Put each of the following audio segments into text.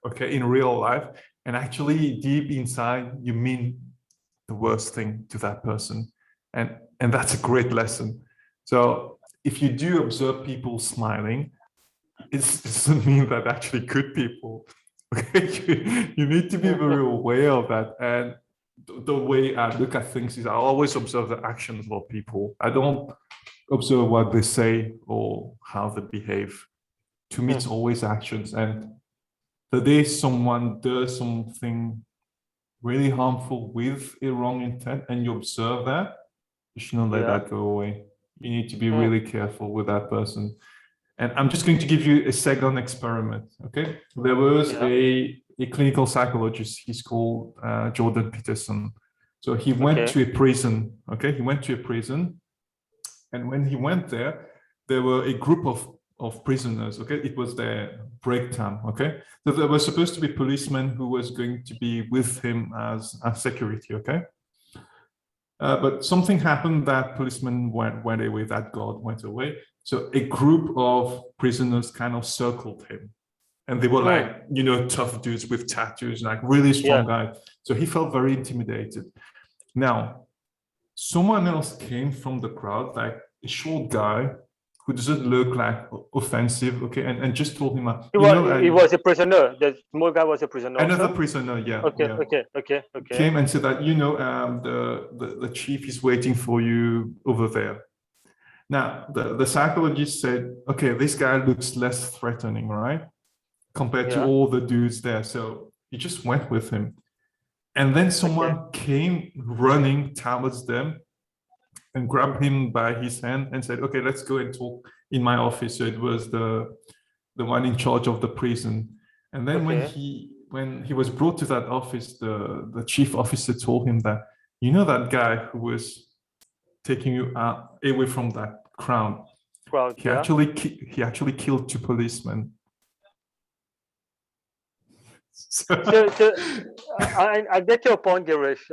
okay, in real life, and actually deep inside you mean the worst thing to that person, and that's a great lesson. So if you do observe people smiling, it doesn't mean that actually good people. Okay, you need to be very aware of that. And the way I look at things is I always observe the actions of people. I don't observe what they say or how they behave. To me, it's always actions. And the day someone does something really harmful with a wrong intent and you observe that, you shouldn't let that go away. You need to be really careful with that person. And I'm just going to give you a second experiment, okay? There was a clinical psychologist, he's called Jordan Peterson. So he went to a prison, okay? He went to a prison, and when he went there, there were a group of prisoners, okay? It was their break time, okay? So there was supposed to be a policeman who was going to be with him as security, okay? But something happened, that policeman went away, that guard went away. So a group of prisoners kind of circled him. And they were like, you know, tough dudes with tattoos, like really strong guys. So he felt very intimidated. Now, someone else came from the crowd, like a short guy who doesn't look like offensive, okay, and just told him, he was a prisoner. The small guy was a prisoner. Another also? prisoner, yeah. Okay. Came and said that, you know, the chief is waiting for you over there. Now, the psychologist said, okay, this guy looks less threatening, right? Compared to all the dudes there. So he just went with him. And then someone came running towards them and grabbed him by his hand and said, okay, let's go and talk in my office. So it was the one in charge of the prison. And then when he was brought to that office, the chief officer told him that, you know, that guy who was taking you away from that crowd, he actually killed 2 policemen. So I get your point, Girish.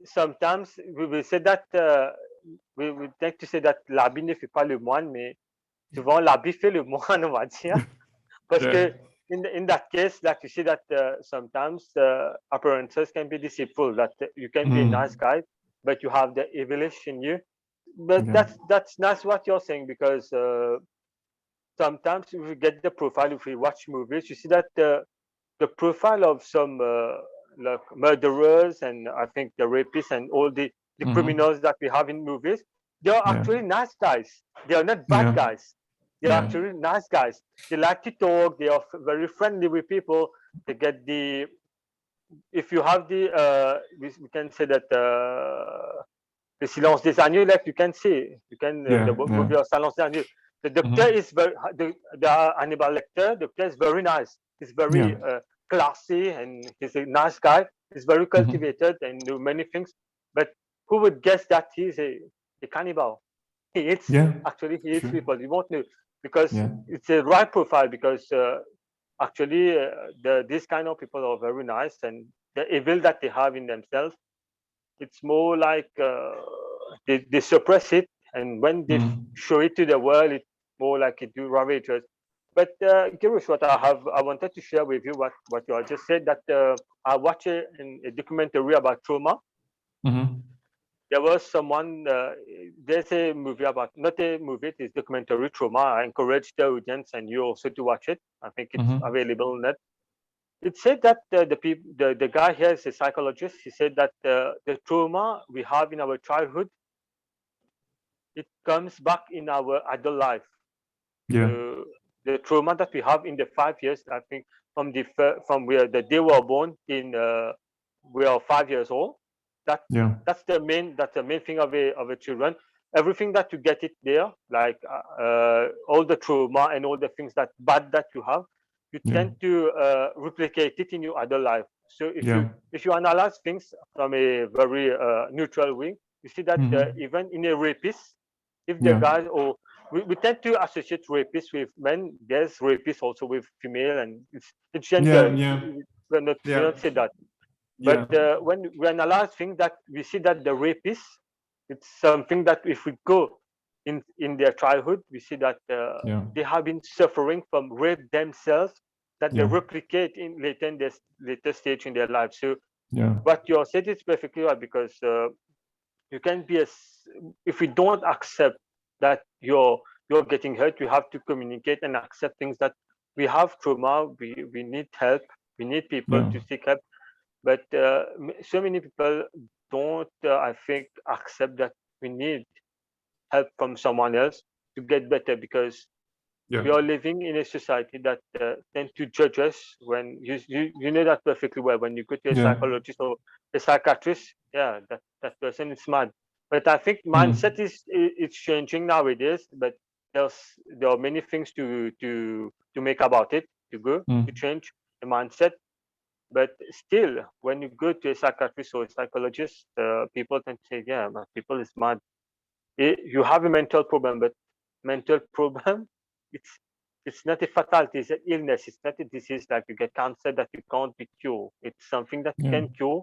Sometimes we will say that we tend to say that l'habit ne fait pas le moine, mais souvent l'habit fait le moine, on va dire. Parce que in that case, like you see that sometimes appearances can be deceitful. That you can be a nice guy, but you have the evilish in you. But that's not what you're saying, because sometimes if you get the profile, if you watch movies, you see that the profile of some like murderers and I think the rapists and all the criminals that we have in movies, they are actually nice guys. They are not bad guys. They're actually nice guys. They like to talk. They are very friendly with people. They get the, if you have the, we can say that le silence des agneaux, like you can see, you can, the movie of Silence des agneaux. The doctor is very, the Hannibal Lecter, the doctor is very nice. He's very classy and he's a nice guy. He's very cultivated and do many things. But who would guess that he's a cannibal? He eats, actually he eats people. You won't know, because it's a right profile, because actually these kind of people are very nice, and the evil that they have in themselves, it's more like they suppress it, and when they show it to the world, it's more like it do ravages. But Girish, what I wanted to share with you what you all just said, that I watched a documentary about trauma. There was someone, there's a movie about, not a movie, it is documentary Trauma. I encourage the audience and you also to watch it. I think it's available on net. It said that the guy here is a psychologist. He said that the trauma we have in our childhood, it comes back in our adult life. The trauma that we have in the 5 years, I think from where the day we were born in, we are 5 years old. That's the main thing of a children. Everything that you get it there, like all the trauma and all the things that bad that you have, you tend to replicate it in your adult life. So if you analyze things from a very neutral way, you see that even in a rapist, if the guys, or we tend to associate rapists with men, there's rapists also with female, and it's gender. We not say that. But when we analyze things, that we see that the rapist, it's something that if we go in their childhood, we see that they have been suffering from rape themselves that they replicate in later stage in their life. So Yeah. what you said is perfectly right, because you can be if we don't accept that you're getting hurt, we have to communicate and accept things, that we have trauma, we need help, we need people to seek help. But so many people don't, I think, accept that we need help from someone else to get better, because we are living in a society that tend to judge us. When you know that perfectly well, when you go to a psychologist or a psychiatrist, yeah, that person is mad. But I think mindset is it's changing nowadays. But there are many things to make about it, to change the mindset. But still, when you go to a psychiatrist or a psychologist, people tend to say, yeah, man, people is mad. You have a mental problem, but mental problem, it's it's not a fatality, it's an illness, it's not a disease like you get cancer that you can't be cured. It's something that you can cure,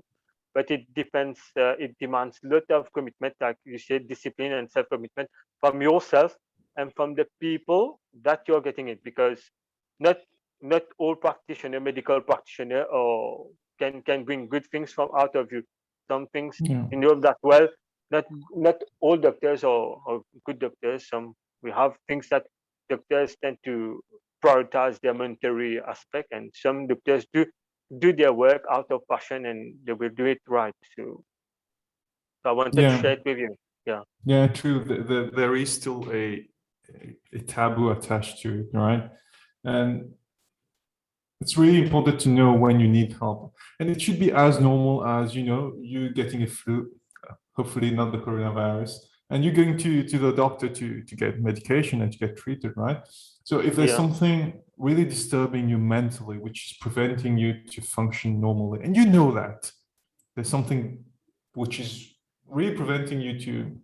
but it depends, it demands a lot of commitment, like you said, discipline and self-commitment from yourself and from the people that you're getting it, because not not all practitioner, medical practitioner, or can bring good things from out of you. Some things you know that well. Not all doctors are good doctors. Some, we have things that doctors tend to prioritize their monetary aspect, and some doctors do their work out of passion, and they will do it right. So I wanted to share it with you. Yeah, true. There is still a taboo attached to it, right? And it's really important to know when you need help, and it should be as normal as, you know, you getting a flu, hopefully not the coronavirus, and you're going to the doctor to get medication and to get treated, right? So if there's something really disturbing you mentally, which is preventing you to function normally, and you know that there's something which is really preventing you to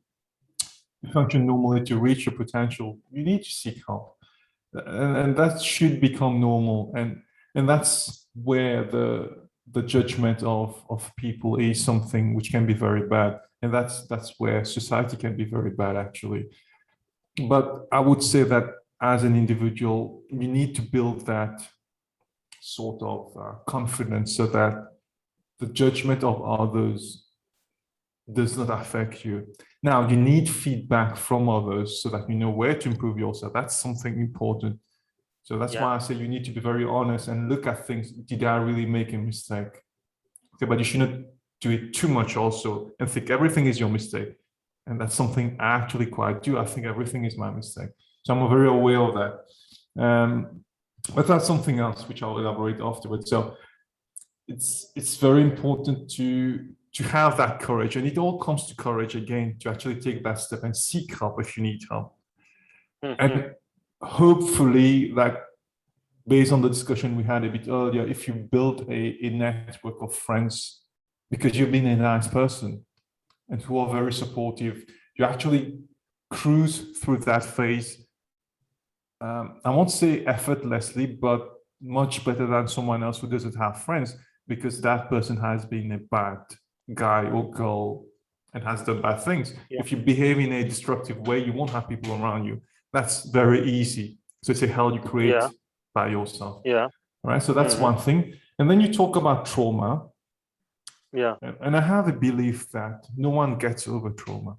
function normally, to reach your potential, you need to seek help. And that should become normal. And that's where the judgment of people is something which can be very bad. And that's where society can be very bad, actually. But I would say that as an individual, you need to build that sort of confidence, so that the judgment of others does not affect you. Now, you need feedback from others so that you know where to improve yourself. That's something important. So that's why I say you need to be very honest and look at things. Did I really make a mistake? Okay, but you shouldn't do it too much also and think everything is your mistake. And that's something I actually quite do. I think everything is my mistake. So I'm very aware of that. But that's something else which I'll elaborate afterwards. So it's very important to have that courage, and it all comes to courage again, to actually take that step and seek help if you need help. And hopefully, like based on the discussion we had a bit earlier, if you build a network of friends because you've been a nice person and who are very supportive, you actually cruise through that phase. I won't say effortlessly, but much better than someone else who doesn't have friends, because that person has been a bad guy or girl and has done bad things. If you behave in a destructive way, you won't have people around you. That's very easy. So it's a hell you create by yourself. All right. So that's one thing. And then you talk about trauma. And I have a belief that no one gets over trauma.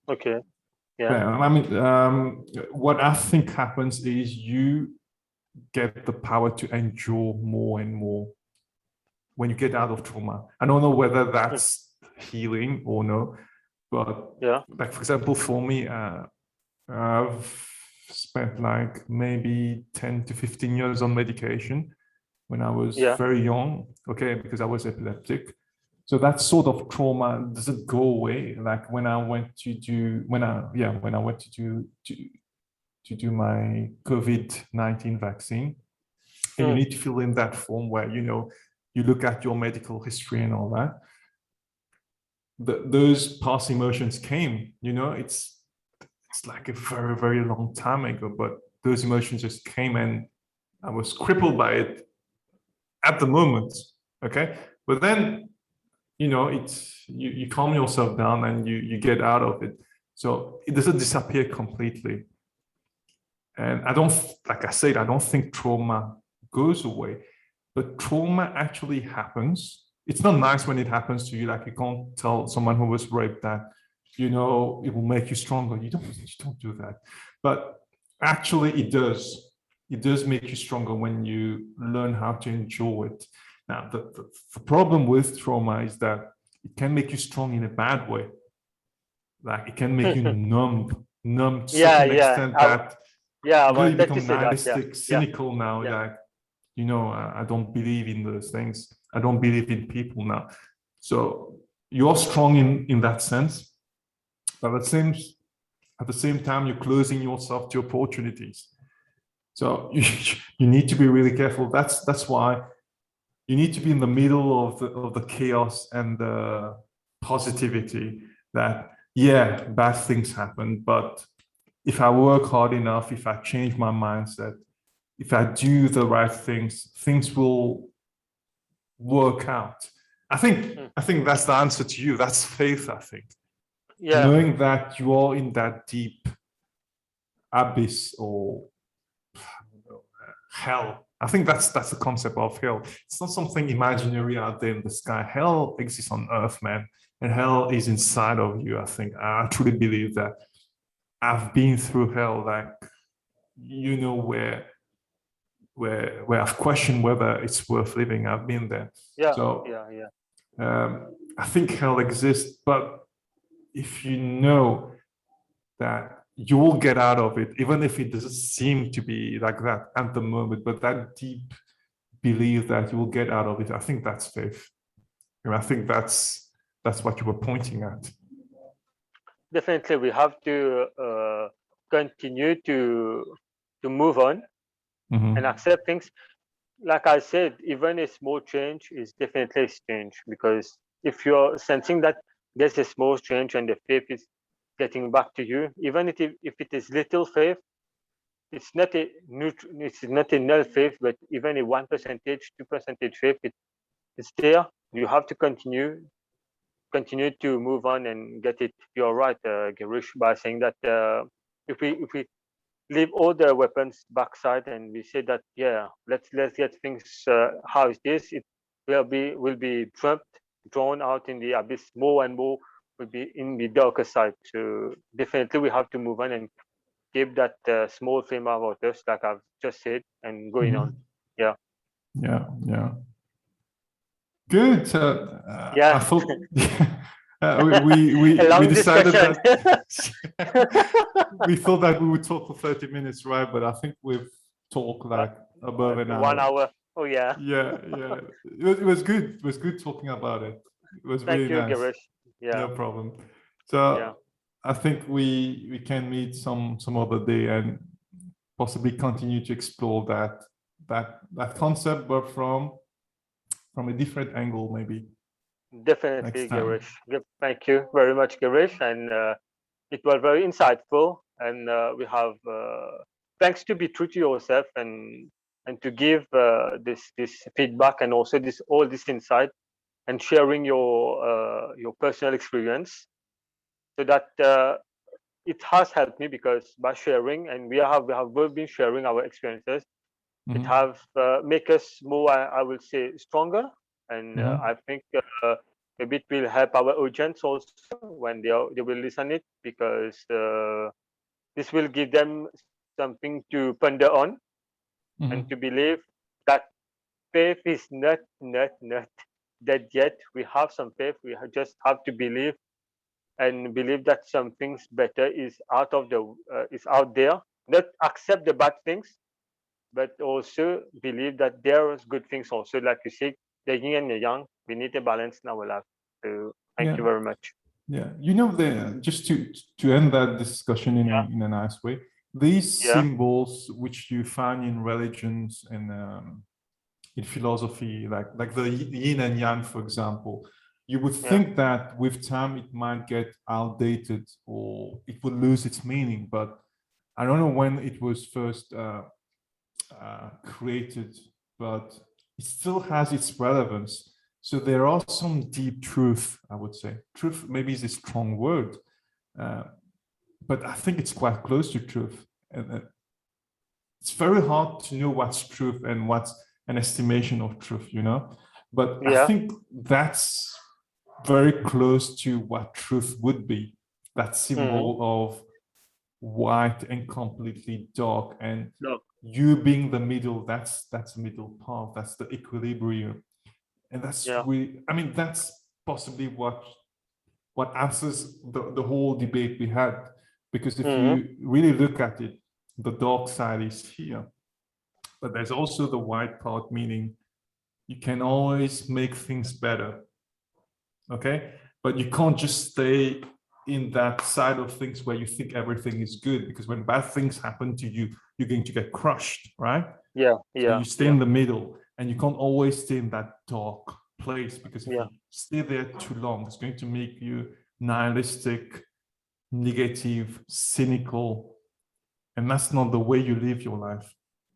Okay. I mean, what I think happens is you get the power to endure more and more when you get out of trauma. I don't know whether that's healing or no, but like, for example, for me, I've spent like maybe 10 to 15 years on medication when I was very young, okay, because I was epileptic. So that sort of trauma doesn't go away. Like when I went to do my COVID-19 vaccine, and you need to fill in that form where, you know, you look at your medical history and all that. Those past emotions came, you know, it's like a very, very long time ago, but those emotions just came and I was crippled by it at the moment, okay? But then, you know, you calm yourself down and you get out of it. So it doesn't disappear completely. And I don't, like I said, I don't think trauma goes away. But trauma actually happens. It's not nice when it happens to you. Like, you can't tell someone who was raped that, you know, it will make you stronger. You don't do that. But actually it does. It does make you stronger when you learn how to endure it. Now, the problem with trauma is that it can make you strong in a bad way. Like, it can make you numb to such an extent that I you really wanted to become say that. nihilistic, cynical now. Like, you know, I don't believe in those things. I don't believe in people now. So you're strong in that sense, but at the same time, you're closing yourself to opportunities. So you need to be really careful. That's why you need to be in the middle of the chaos and the positivity. That, yeah, bad things happen, but if I work hard enough, if I change my mindset, if I do the right things, things will work out. I think that's the answer to you. That's faith, I think. Yeah. Knowing that you are in that deep abyss, or hell. I think that's the concept of hell. It's not something imaginary out there in the sky. Hell exists on earth, man. And hell is inside of you. I think I truly believe that. I've been through hell, like, you know, where I've questioned whether it's worth living. I've been there. So I think hell exists, but if you know that you will get out of it, even if it doesn't seem to be like that at the moment, but that deep belief that you will get out of it, I think that's faith. And I think that's what you were pointing at. Definitely, we have to continue to move on and accept things. Like I said, even a small change is definitely a change, because if you're sensing that there's a small change and the faith is getting back to you, even if it is little faith, it's not a null faith, but even a 1%, 2% faith, it's there. You have to continue to move on and get it. You're right, Girish, by saying that if we leave all the weapons backside and we say that, yeah, let's get things how it is, it will be drawn out in the abyss more and more, will be in the darker side. So definitely we have to move on and keep that small flame about us, like I've just said, and going on. Yeah. Good. I thought we decided that we thought that we would talk for 30 minutes, right? But I think we've talked like above an hour. 1 hour. Oh yeah. Yeah. It was good. It was good talking about it. It was really nice. Thank you, Girish. Yeah. No problem. So I think we can meet some other day and possibly continue to explore that concept, but from a different angle, maybe. Definitely, Girish. Thank you very much, Girish, and it was very insightful. And we have thanks to be true to yourself and to give this feedback, and also all this insight, and sharing your personal experience, so that it has helped me, because by sharing, and we have both been sharing our experiences, it have make us more, I will say, stronger. And I think maybe it will help our audience also when they will listen it, because this will give them something to ponder on, and to believe that faith is not dead yet. We have some faith. We just have to believe, and believe that something better is out there. Not accept the bad things, but also believe that there is good things also. Like you say, the yin and the yang, we need a balance in our life. So thank you very much. Yeah, you know, just to end that discussion in a nice way, these symbols which you find in religions and in philosophy, like the yin and yang, for example, you would think that with time it might get outdated or it would lose its meaning, but I don't know when it was first created, but it still has its relevance. So there are some deep truth, I would say. Truth maybe is a strong word, but I think it's quite close to truth. And it's very hard to know what's truth and what's an estimation of truth, you know. But I Yeah. think that's very close to what truth would be. That symbol of white and completely dark, and No. you being the middle. That's the middle path. That's the equilibrium, and that's Yeah. I mean, that's possibly what answers the whole debate we had. Because if you really look at it, the dark side is here, but there's also the white part, meaning you can always make things better. Okay, but you can't just stay in that side of things where you think everything is good, because when bad things happen to you, you're going to get crushed, right? Yeah. So Yeah. you stay in the middle, and you can't always stay in that dark place, because if Yeah. you stay there too long, it's going to make you nihilistic, negative, cynical, and that's not the way you live your life.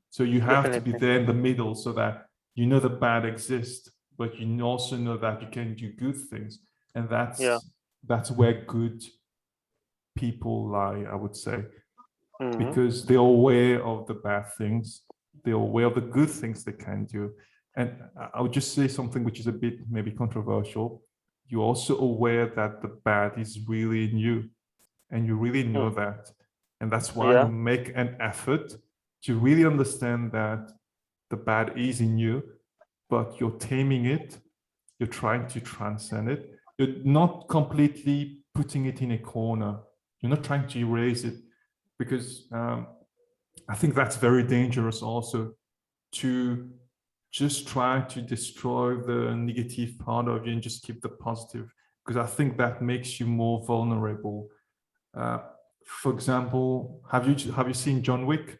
So you have to be Definitely. there in the middle, so that you know the bad exists, but you also know that you can do good things, and Yeah. that's where good people lie, I would say, Mm-hmm. because they're aware of the bad things, they're aware of the good things they can do. And I would just say something which is a bit maybe controversial. You're also aware that the bad is really in you, and you really know that. And that's why Yeah. you make an effort to really understand that the bad is in you, but you're taming it, you're trying to transcend it. You're not completely putting it in a corner. You're not trying to erase it, because I think that's very dangerous also, to just try to destroy the negative part of you and just keep the positive, because I think that makes you more vulnerable. For example, have you seen John Wick?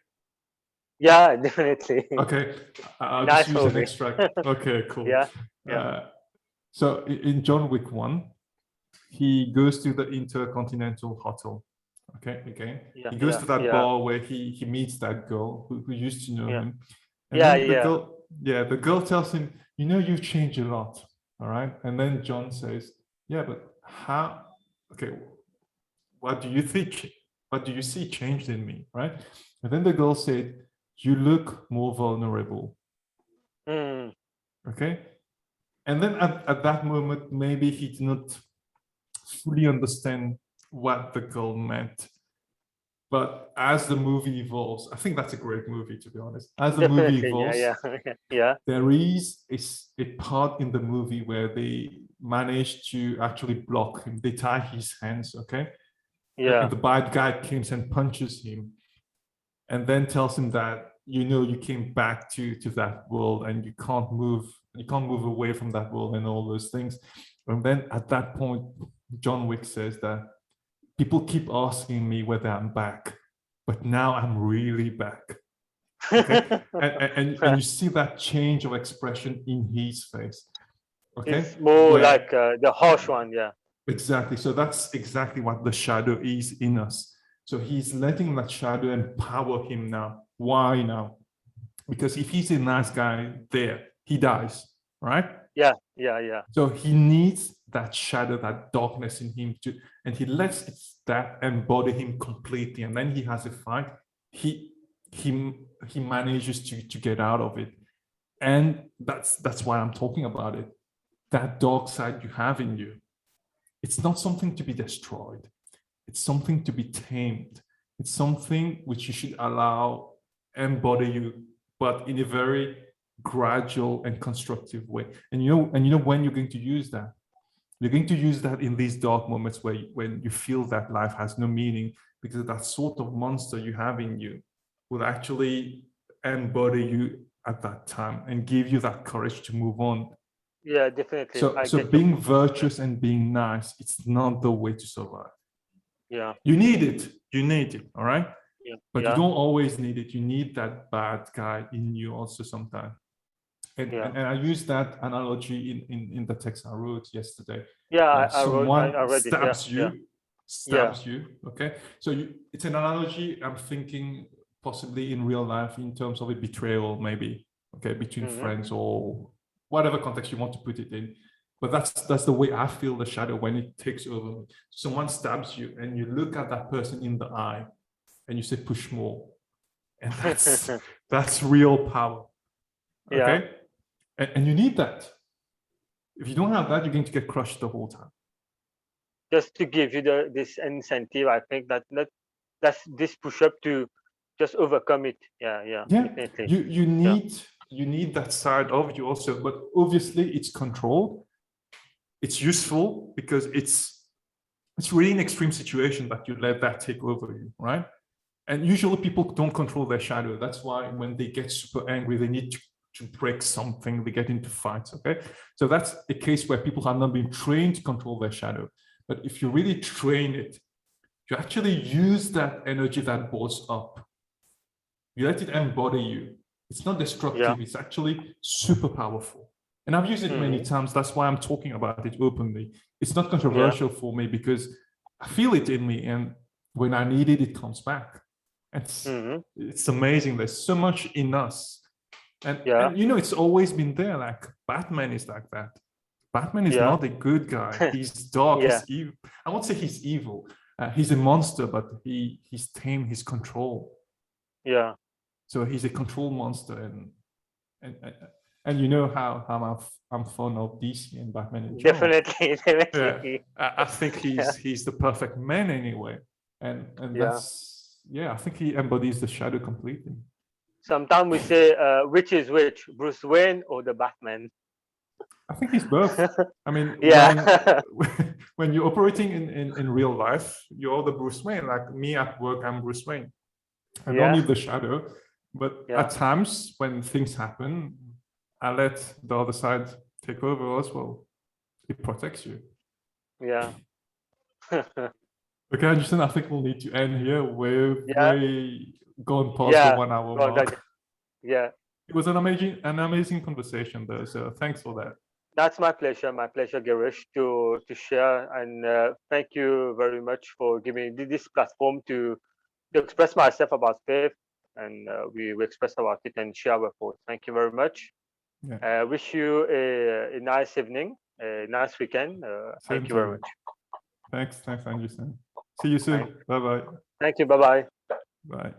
Yeah. Definitely. Okay, I'll just Nice use an movie. extract. Okay, cool. Yeah. Yeah. So in John Wick 1, he goes to the Intercontinental Hotel. Okay, again, Yeah. he goes Yeah. to that Yeah. bar where he meets that girl who used to know Yeah. him. And Yeah. then Yeah. the girl tells him, you know, you've changed a lot. All right. And then John says, yeah, but how? Okay, what do you think? What do you see changed in me? Right. And then the girl said, you look more vulnerable. Mm. Okay. And then at that moment, maybe he did not fully understand what the girl meant. But as the movie evolves, I think that's a great movie, to be honest. As the movie Definitely. Yeah. evolves, Yeah. Yeah. there is a part in the movie where they manage to actually block him. They tie his hands, okay? Yeah. And the bad guy comes and punches him, and then tells him that, you know, you came back to that world, and you can't move away from that world, and all those things. And then at that point, John Wick says that people keep asking me whether I'm back, but now I'm really back. Okay. And you see that change of expression in his face. Okay. It's more Where like the harsh one. Yeah. exactly. So that's exactly what the shadow is in us. So he's letting that shadow empower him now. Why now? Because if he's a nice guy there, he dies, right? Yeah. Yeah. Yeah. So he needs that shadow, that darkness in him to, and he lets that embody him completely. And then he has a fight. He manages to get out of it. And that's why I'm talking about it. That dark side you have in you, it's not something to be destroyed. It's something to be tamed. It's something which you should allow embody you, but in a very gradual and constructive way. And you know when you're going to use that. You're going to use that in these dark moments when you feel that life has no meaning, because that sort of monster you have in you will actually embody you at that time and give you that courage to move on. Yeah. Definitely. So I get your being point. virtuous and being nice, it's not the way to survive. Yeah. You need it, all right? Yeah. But you Yeah. don't always need it. You need that bad guy in you also sometimes. Yeah. And I used that analogy in the text I wrote yesterday. Yeah. When I someone read it. Yeah. Yeah. stabs you, okay? So it's an analogy I'm thinking possibly in real life in terms of a betrayal, maybe, okay, between friends or whatever context you want to put it in. But that's the way I feel the shadow when it takes over. Someone stabs you and you look at that person in the eye and you say, push more. And that's real power. Okay. Yeah. And you need that. If you don't have that, you're going to get crushed the whole time. Just to give you this incentive, I think that's this push up to just overcome it. Yeah, definitely. You need that side of you also, but obviously it's controlled. It's useful because it's really an extreme situation that you let that take over you, right? And usually people don't control their shadow. That's why when they get super angry, they need to break something, they get into fights, okay? So that's a case where people have not been trained to control their shadow. But if you really train it, you actually use that energy that boils up. You let it embody you. It's not destructive, it's actually super powerful. And I've used it many times. That's why I'm talking about it openly. It's not controversial for me because I feel it in me. And when I need it, it comes back. It's amazing. There's so much in us. And you know, it's always been there. Like Batman is like that. Batman is not a good guy. He's dark. He's evil. I won't say he's evil. He's a monster, but he's tame. He's control. Yeah. So he's a control monster, and you know how I'm fond of DC and Batman in general. Definitely. I think he's the perfect man anyway, and that's I think he embodies the shadow completely. Sometimes we say, which is which, Bruce Wayne or the Batman? I think he's both. I mean, when you're operating in real life, you're the Bruce Wayne. Like me at work, I'm Bruce Wayne. I don't need the shadow, but at times when things happen, I let the other side take over as well. It protects you. Yeah. Okay, Anjinsen, I think we'll need to end here. We've way gone past the 1 hour mark. Yeah. It was an amazing conversation though, so thanks for that. That's my pleasure, Girish, to share, and thank you very much for giving me this platform to express myself about faith, and we express about it and share our thoughts. Thank you very much. Wish you a nice evening, a nice weekend. Thank you very much. Thanks, Anjinsen. See you soon. Bye-bye. Thank you. Bye-bye. Bye.